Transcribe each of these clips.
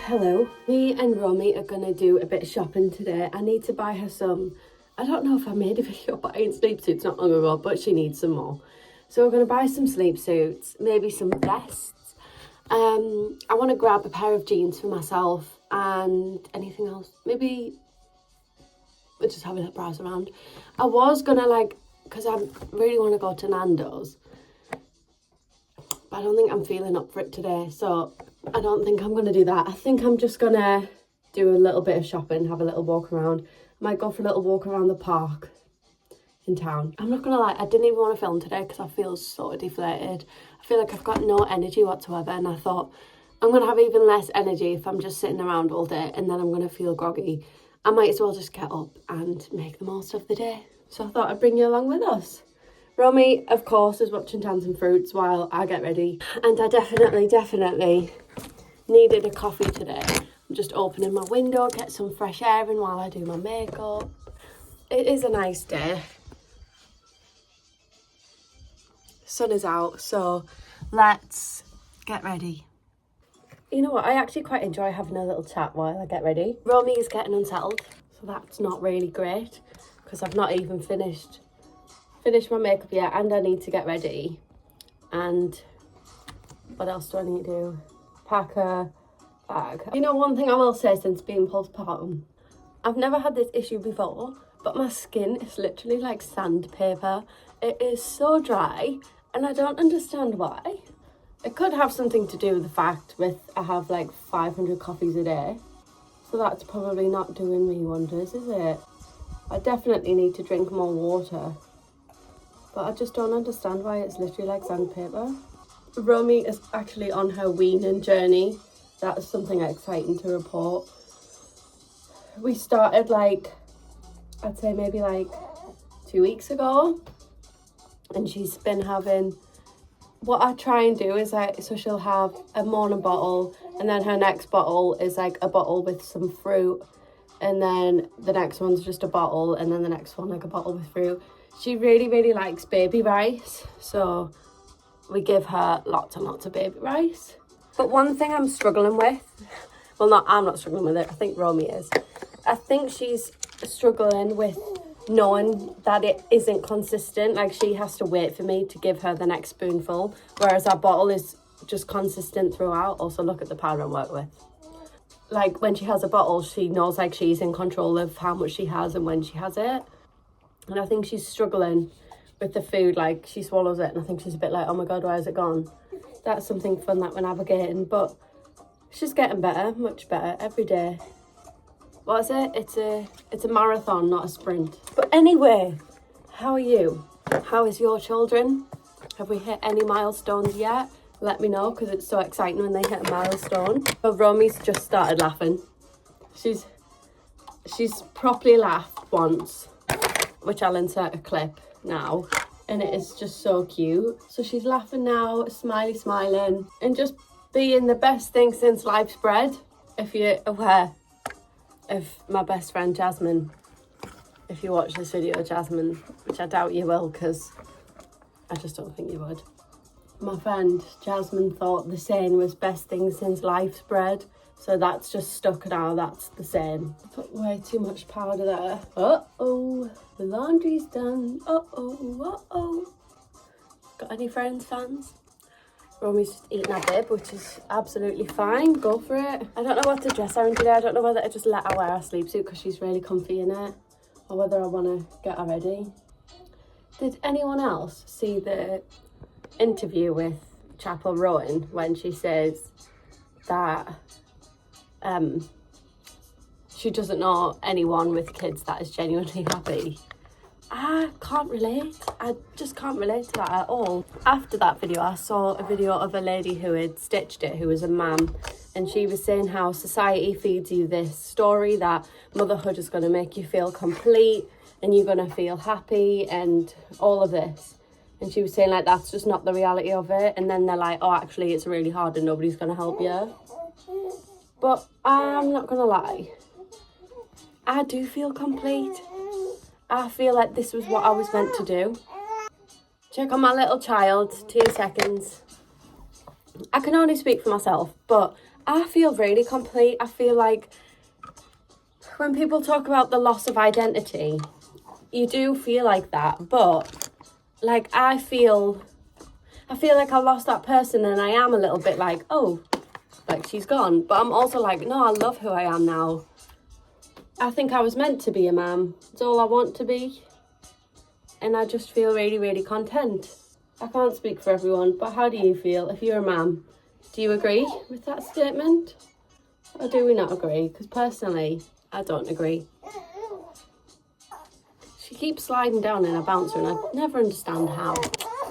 Hello, me and Romee are gonna do a bit of shopping today. I need to buy her some, I don't know if I made a video buying sleep suits not long ago, but she needs some more. So we're gonna buy some sleep suits, maybe some vests. I want to grab a pair of jeans for myself and anything else. Maybe we'll just have a little browse around. I was gonna because I really want to go to Nando's, but I don't think I'm feeling up for it today, so I don't think I'm going to do that. I think I'm just going to do a little bit of shopping, have a little walk around. I might go for a little walk around the park in town. I'm not going to lie, I didn't even want to film today because I feel so deflated. I feel like I've got no energy whatsoever, and I thought I'm going to have even less energy if I'm just sitting around all day, and then I'm going to feel groggy. I might as well just get up and make the most of the day. So I thought I'd bring you along with us. Romee, of course, is watching Tansin Fruits while I get ready. And I definitely needed a coffee today. I'm just opening my window, get some fresh air in while I do my makeup. It is a nice day. Sun is out, so let's get ready. You know what, I actually quite enjoy having a little chat while I get ready. Romee is getting unsettled, so that's not really great because I've not even finished my makeup yet, and I need to get ready. And what else do I need to do? Pack a bag. You know, one thing I will say since being postpartum, I've never had this issue before, but my skin is literally like sandpaper. It is so dry, and I don't understand why. It could have something to do with the fact I have like 500 coffees a day, so that's probably not doing me wonders, is it? I definitely need to drink more water, but I just don't understand why it's literally like sandpaper. Romee is actually on her weaning journey. That is something exciting to report. We started I'd say maybe 2 weeks ago, and she's been having, what I try and do is so she'll have a morning bottle, and then her next bottle is a bottle with some fruit, and then the next one's just a bottle, and then the next one a bottle with fruit. She really likes baby rice, so we give her lots and lots of baby rice. But one thing I'm struggling with, well, I'm not struggling with it, I think Romee is. I think she's struggling with knowing that it isn't consistent. She has to wait for me to give her the next spoonful, whereas our bottle is just consistent throughout. Also, look at the powder I work with. When she has a bottle, she knows she's in control of how much she has and when she has it. And I think she's struggling with the food. She swallows it and I think she's a bit oh my God, where has it gone? That's something fun that we're navigating, but she's getting better, much better every day. What is it? It's a marathon, not a sprint. But anyway, how are you? How is your children? Have we hit any milestones yet? Let me know, because it's so exciting when they hit a milestone. But Romee's just started laughing. She's properly laughed once, which I'll insert a clip now, and it is just so cute. So she's laughing now, smiling, and just being the best thing since sliced bread. If you're aware of my best friend Jasmine, if you watch this video, Jasmine, which I doubt you will, because I just don't think you would. My friend Jasmine thought the saying was best thing since life's bread, so that's just stuck now. That's the saying. I put way too much powder there. Uh-oh, the laundry's done. Uh-oh. Got any fans? Romee's just eating her bib, which is absolutely fine. Go for it. I don't know what to dress her in today. I don't know whether I just let her wear her sleep suit because she's really comfy in it, or whether I want to get her ready. Did anyone else see the interview with Chapel Rowan when she says that she doesn't know anyone with kids that is genuinely happy? I can't relate. I just can't relate to that at all. After that video, I saw a video of a lady who had stitched it, who was a mum, and she was saying how society feeds you this story that motherhood is going to make you feel complete and you're going to feel happy and all of this. And she was saying that's just not the reality of it. And then they're oh, actually it's really hard and nobody's going to help you. But I'm not going to lie, I do feel complete. I feel like this was what I was meant to do. Check on my little child, 2 seconds. I can only speak for myself, but I feel really complete. I feel like when people talk about the loss of identity, you do feel like that, but like I feel like I lost that person, and I am a little bit like, oh, like she's gone. But I'm also like, no, I love who I am now. I think I was meant to be a mum. It's all I want to be. And I just feel really, really content. I can't speak for everyone, but how do you feel if you're a mum? Do you agree with that statement? Or do we not agree? Because personally, I don't agree. She keeps sliding down in a bouncer and I never understand how.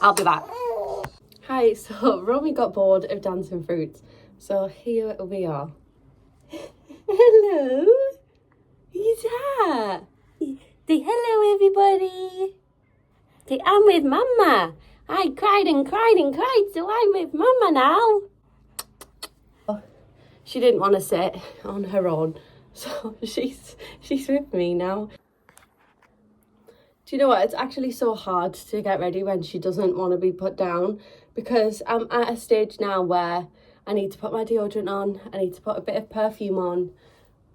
I'll be back. Hi, so Romee got bored of dancing fruits. So here we are. Hello. Who's that? Say hello, everybody. Say, I'm with Mama. I cried and cried and cried, so I'm with Mama now. She didn't want to sit on her own, so she's with me now. Do you know what? It's actually so hard to get ready when she doesn't want to be put down, because I'm at a stage now where I need to put my deodorant on, I need to put a bit of perfume on,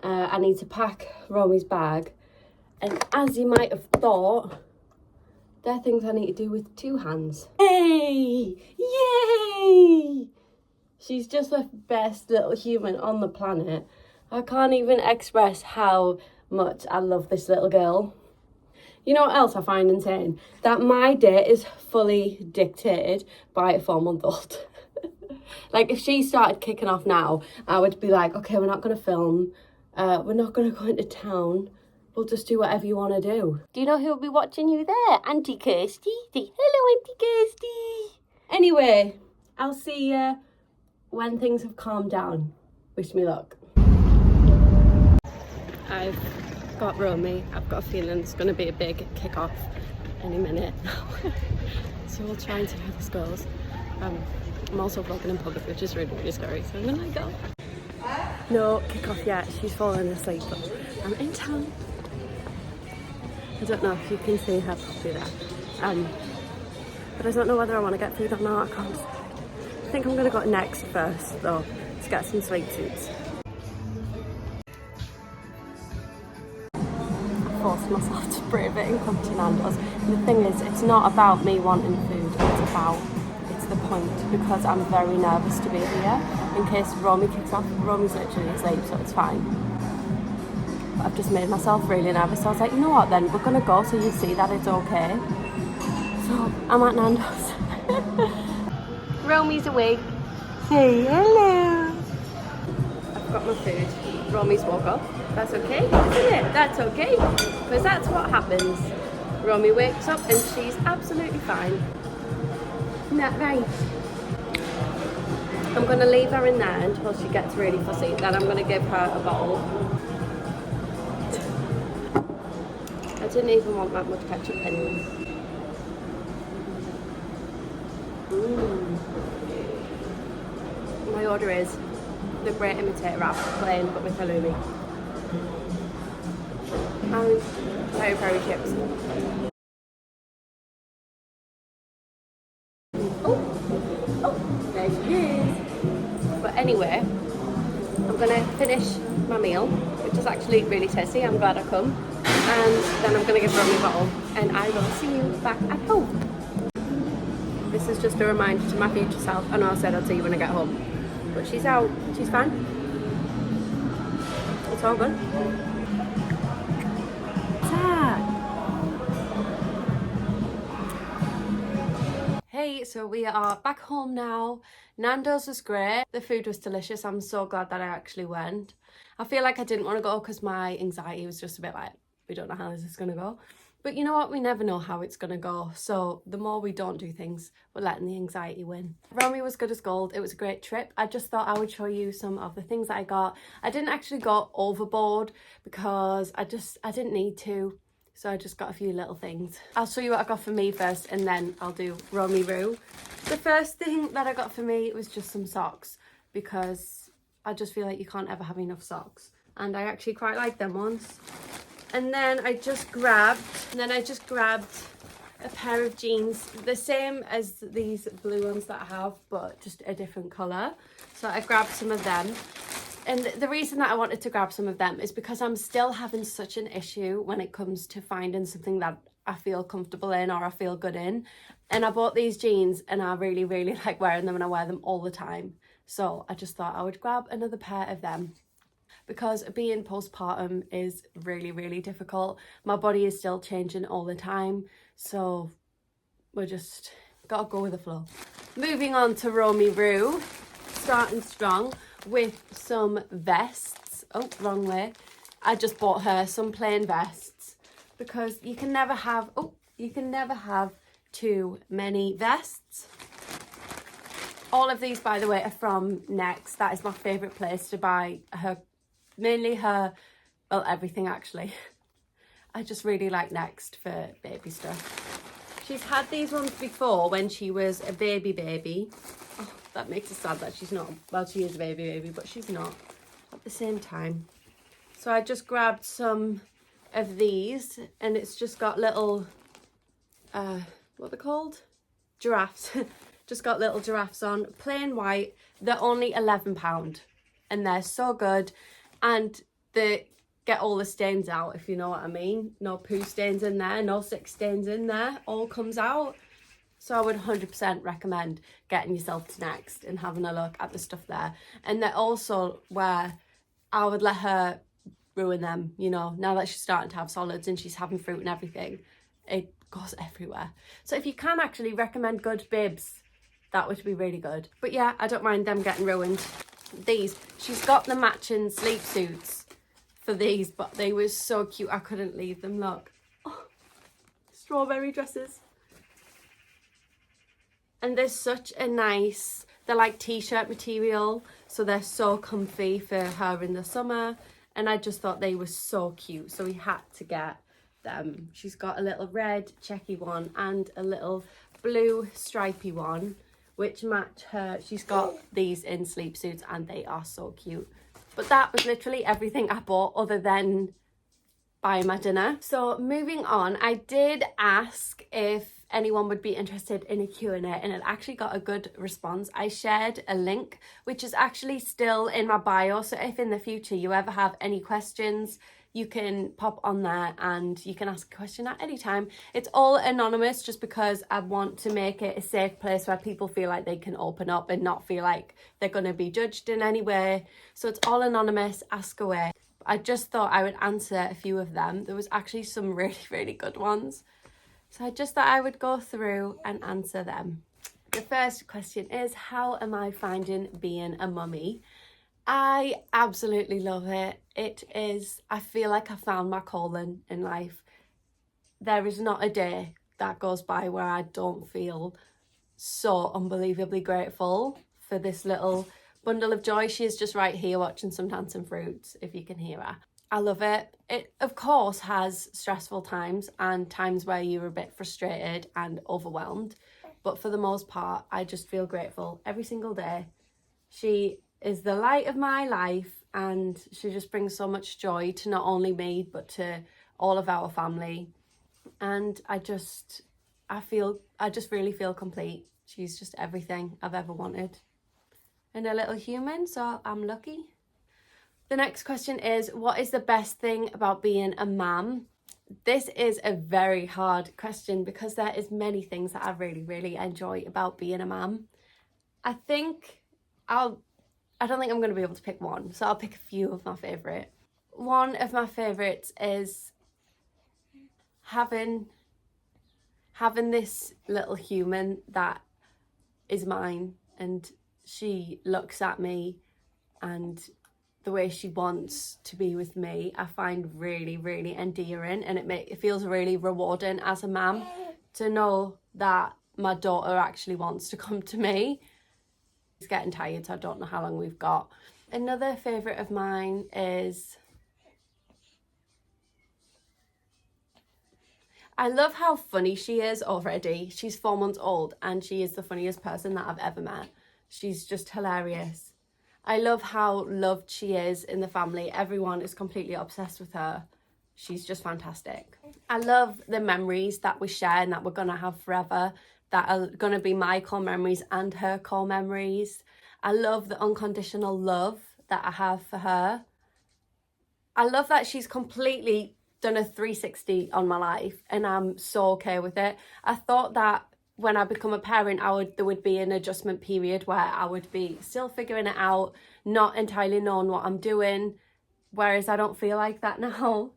I need to pack Romee's bag, and as you might have thought, there are things I need to do with 2 hands. Yay! Yay! She's just the best little human on the planet. I can't even express how much I love this little girl. You know what else I find insane? That my day is fully dictated by a 4-month-old. Like, if she started kicking off now, I would be like, okay, we're not going to film. We're not going to go into town. We'll just do whatever you want to do. Do you know who'll be watching you there? Auntie Kirsty. Say hello, Auntie Kirsty. Anyway, I'll see you when things have calmed down. Wish me luck. I've got Romee. I've got a feeling it's going to be a big kick-off any minute now. So we'll try and see how this goes. I'm also vlogging in public, which is really, really scary, so I'm going to let go. No kick-off yet. She's falling asleep, but I'm in town. I don't know if you can see her properly there. But I don't know whether I want to get food or not. I can't decide. I think I'm going to go next first, though, to get some sweet suits. I forced myself to brave it and come to Nando's. And the thing is, it's not about me wanting food, it's the point, because I'm very nervous to be here in case Romee kicks off. Romee's literally asleep, so it's fine. But I've just made myself really nervous, so I was like, you know what then, we're going to go so you see that it's okay. So I'm at Nando's. Romee's awake. Say hello. I've got my food. Romee's woke up. That's okay, isn't it? That's okay. Because that's what happens. Romee wakes up and she's absolutely fine. Isn't that right? I'm going to leave her in there until she gets really fussy. Then I'm going to give her a bottle. I didn't even want that much ketchup anyway. My order is the Great Imitator wrap, plain but with halloumi. And peri-peri chips. Oh, there she is. But anyway, I'm gonna finish my meal, which is actually really tasty. I'm glad I come. And then I'm gonna give Romee a bottle, and I will see you back at home. This is just a reminder to my future self. I know I said I'd see you when I get home, but she's out. She's fine. It's all good. Hey, so we are back home now. Nando's was great. The food was delicious. I'm so glad that I actually went. I feel like I didn't want to go because my anxiety was just a bit like, we don't know how this is going to go. But you know what? We never know how it's going to go. So the more we don't do things, we're letting the anxiety win. Romee was good as gold. It was a great trip. I just thought I would show you some of the things that I got. I didn't actually go overboard because I didn't need to. So I just got a few little things. I'll show you what I got for me first and then I'll do Romee Roo. The first thing that I got for me was just some socks because I just feel like you can't ever have enough socks. And I actually quite like them ones. And then I just grabbed a pair of jeans, the same as these blue ones that I have, but just a different colour. So I grabbed some of them. And the reason that I wanted to grab some of them is because I'm still having such an issue when it comes to finding something that I feel comfortable in or I feel good in. And I bought these jeans and I really, really like wearing them, and I wear them all the time. So I just thought I would grab another pair of them, because being postpartum is really, really difficult. My body is still changing all the time. So we're just gotta go with the flow. Moving on to Romee Roo, starting strong with some vests. Oh, wrong way. I just bought her some plain vests, because you can never have too many vests. All of these, by the way, are from Next. That is my favourite place to buy her, mainly her, well, everything actually. I just really like Next for baby stuff. She's had these ones before when she was a baby. Oh, that makes it sad that she's not, well, she is a baby, but she's not at the same time. So I just grabbed some of these, and it's just got little, what they're called? Giraffes. Just got little giraffes on, plain white. They're only £11 and they're so good, and they get all the stains out, if you know what I mean. No poo stains in there, no sick stains in there, all comes out. So I would 100% recommend getting yourself to Next and having a look at the stuff there. And they're also where I would let her ruin them, you know, now that she's starting to have solids and she's having fruit and everything. It goes everywhere. So if you can actually recommend good bibs, that would be really good. But yeah, I don't mind them getting ruined. These, she's got the matching sleep suits for these, but they were so cute I couldn't leave them. Look, oh, strawberry dresses. And they're such a nice, they're like t-shirt material, so they're so comfy for her in the summer. And I just thought they were so cute, so we had to get them. She's got a little red checky one and a little blue stripy one, which match her. She's got these in sleep suits and they are so cute. But that was literally everything I bought other than buying my dinner. So moving on, I did ask if anyone would be interested in a Q&A, and it actually got a good response. I shared a link which is actually still in my bio, so if in the future you ever have any questions, you can pop on there and you can ask a question at any time. It's all anonymous just because I want to make it a safe place where people feel like they can open up and not feel like they're going to be judged in any way. So it's all anonymous, ask away. I just thought I would answer a few of them. There was actually some really, really good ones. So I just thought I would go through and answer them. The first question is, how am I finding being a mummy? I absolutely love it. It is, I feel like I found my calling in life. There is not a day that goes by where I don't feel so unbelievably grateful for this little bundle of joy. She is just right here watching some dancing fruits, if you can hear her. I love it. It, of course, has stressful times and times where you're a bit frustrated and overwhelmed. But for the most part, I just feel grateful every single day. She is the light of my life, and she just brings so much joy to not only me, but to all of our family. And I just really feel complete. She's just everything I've ever wanted. And a little human, so I'm lucky. The next question is, what is the best thing about being a mum? This is a very hard question because there is many things that I really, really enjoy about being a mum. I don't think I'm going to be able to pick one, so I'll pick a few of my favourite. One of my favourites is having this little human that is mine, and she looks at me, and the way she wants to be with me, I find really, really endearing, and it feels really rewarding as a mum to know that my daughter actually wants to come to me. It's getting tired, so I don't know how long we've got. Another favourite of mine is, I love how funny she is already. She's 4 months old and she is the funniest person that I've ever met. She's just hilarious. I love how loved she is in the family. Everyone is completely obsessed with her. she's just fantastic. I love the memories that we share and that we're going to have forever, that are going to be my core memories and her core memories. I love the unconditional love that I have for her. I love that she's completely done a 360 on my life, and I'm so okay with it. I thought that when I become a parent, there would be an adjustment period where I would be still figuring it out, not entirely knowing what I'm doing, whereas I don't feel like that now.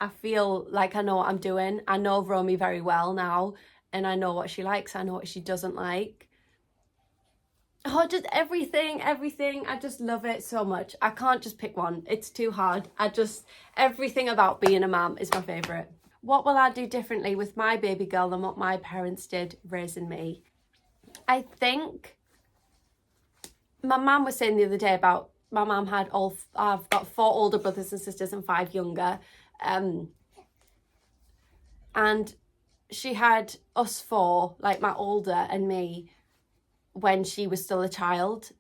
I feel like I know what I'm doing. I know Romee very well now, and I know what she likes, I know what she doesn't like. Oh, just everything. I just love it so much. I can't just pick one. It's too hard. Everything about being a mum is my favourite. What will I do differently with my baby girl than what my parents did raising me? I think my mum was saying the other day about my mum I've got 4 older brothers and sisters and 5 younger. And she had us 4, like my older and me, when she was still a child,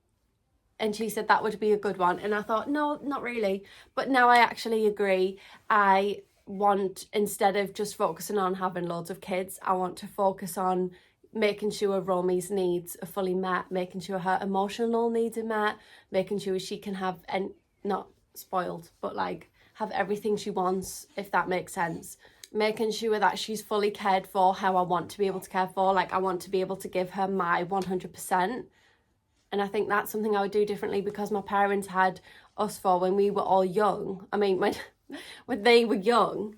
and she said that would be a good one, and I thought, no, not really. But now I actually agree. I want, instead of just focusing on having loads of kids, I want to focus on making sure Romee's needs are fully met, making sure her emotional needs are met, making sure she can have, and not spoiled, but like have everything she wants, if that makes sense. Making sure that she's fully cared for how I want to be able to care for. Like, I want to be able to give her my 100%. And I think that's something I would do differently, because my parents had us 4 when we were all young. I mean, when they were young,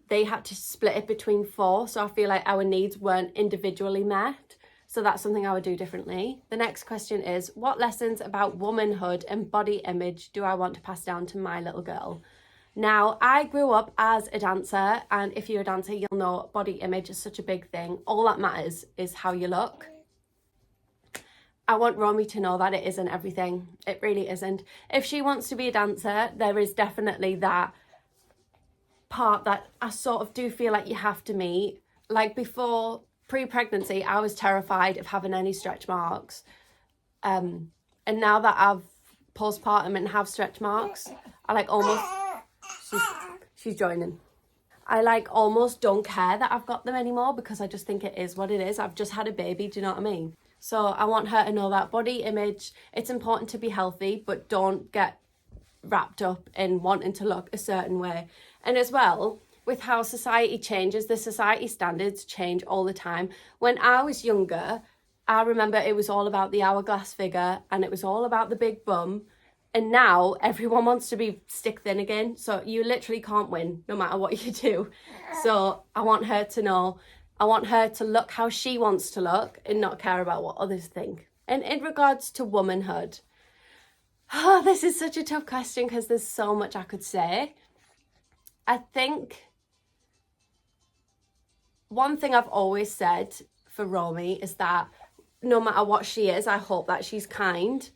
they had to split it between 4. So I feel like our needs weren't individually met. So that's something I would do differently. The next question is, what lessons about womanhood and body image do I want to pass down to my little girl? Now, I grew up as a dancer, and if you're a dancer, you'll know body image is such a big thing. All that matters is how you look. I want Romee to know that it isn't everything. It really isn't. If she wants to be a dancer, there is definitely that part that I sort of do feel like you have to meet. Like before, pre-pregnancy, I was terrified of having any stretch marks. And now that I've postpartum and have stretch marks, I like almost... She's joining. I like almost don't care that I've got them anymore, because I just think it is what it is. I've just had a baby, do you know what I mean? So I want her to know that body image, it's important to be healthy, but don't get wrapped up in wanting to look a certain way. And as well, with how society changes, the society standards change all the time. When I was younger, I remember it was all about the hourglass figure, and it was all about the big bum. And now everyone wants to be stick thin again. So you literally can't win no matter what you do. So I want her to know, I want her to look how she wants to look and not care about what others think. And in regards to womanhood, this is such a tough question because there's so much I could say. I think one thing I've always said for Romee is that no matter what she is, I hope that she's kind.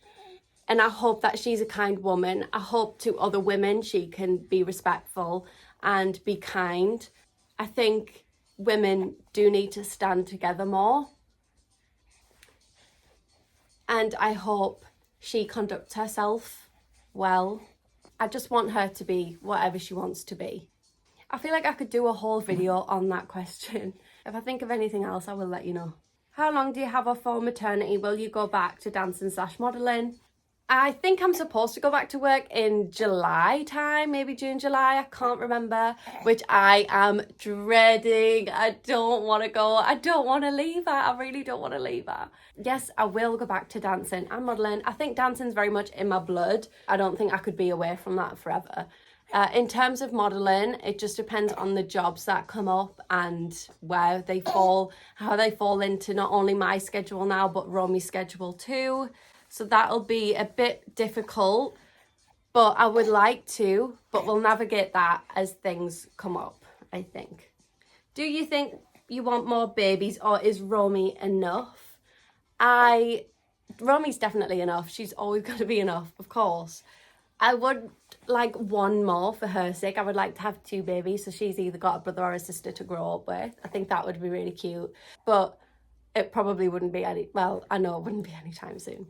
And I hope that she's a kind woman. I hope to other women she can be respectful and be kind. I think women do need to stand together more. And I hope she conducts herself well. I just want her to be whatever she wants to be. I feel like I could do a whole video on that question. If I think of anything else, I will let you know. How long do you have off for maternity? Will you go back to dancing/modelling? I think I'm supposed to go back to work in July time, maybe June, July, I can't remember, which I am dreading. I don't want to go. I don't want to leave her. I really don't want to leave her. Yes, I will go back to dancing and modelling. I think dancing's very much in my blood. I don't think I could be away from that forever. In terms of modelling, it just depends on the jobs that come up and where they fall, how they fall into not only my schedule now, but Romee's schedule too. So that'll be a bit difficult, but I would like to, but we'll navigate that as things come up, I think. Do you think you want more babies, or is Romee enough? Romee's definitely enough. She's always going to be enough, of course. I would like one more for her sake. I would like to have 2 babies, so she's either got a brother or a sister to grow up with. I think that would be really cute, but it probably wouldn't be I know it wouldn't be anytime soon.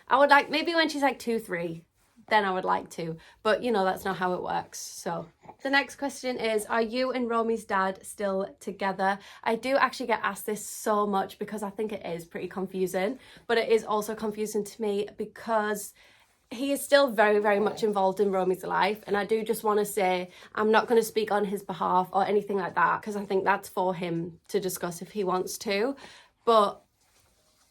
I would like maybe when she's like 2, 3, then I would like to. But, you know, that's not how it works. So the next question is, are you and Romee's dad still together? I do actually get asked this so much because I think it is pretty confusing. But it is also confusing to me because he is still very, very much involved in Romee's life. And I do just want to say I'm not going to speak on his behalf or anything like that, because I think that's for him to discuss if he wants to. But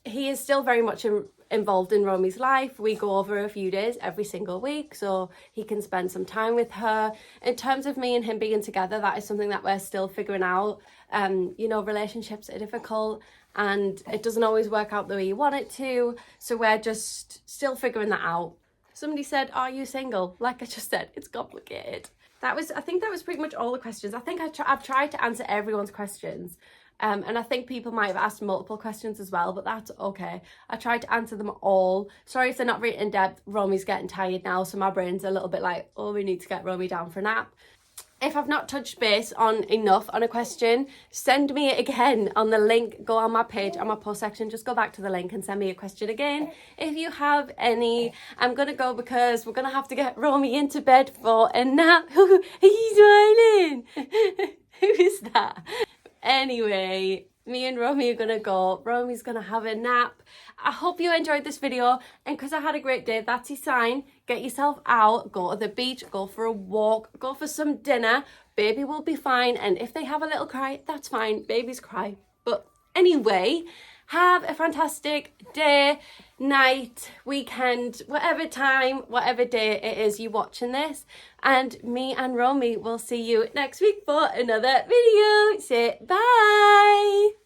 he is still very much involved in Romee's life. We go over a few days every single week so he can spend some time with her. In terms of me and him being together, that is something that we're still figuring out. You know, relationships are difficult and it doesn't always work out the way you want it to. So we're just still figuring that out. Somebody said, are you single? Like I just said, it's complicated. I think that was pretty much all the questions. I think I've tried to answer everyone's questions. And I think people might have asked multiple questions as well, but that's okay. I tried to answer them all. Sorry if they're not really in depth. Romee's getting tired now, so my brain's a little bit like, oh, we need to get Romee down for a nap. If I've not touched base on enough on a question, send me it again on the link. Go on my page, on my post section, just go back to the link and send me a question again if you have any. I'm going to go because we're going to have to get Romee into bed for a nap. He's smiling. Who is that? Anyway, me and Romee are going to go. Romee's going to have a nap. I hope you enjoyed this video, and because I had a great day, that's a sign. Get yourself out, go to the beach, go for a walk, go for some dinner. Baby will be fine, and if they have a little cry, that's fine. Babies cry. But anyway, have a fantastic day, night, weekend, whatever time, whatever day it is you watching this. And me and Romee will see you next week for another video. Say bye.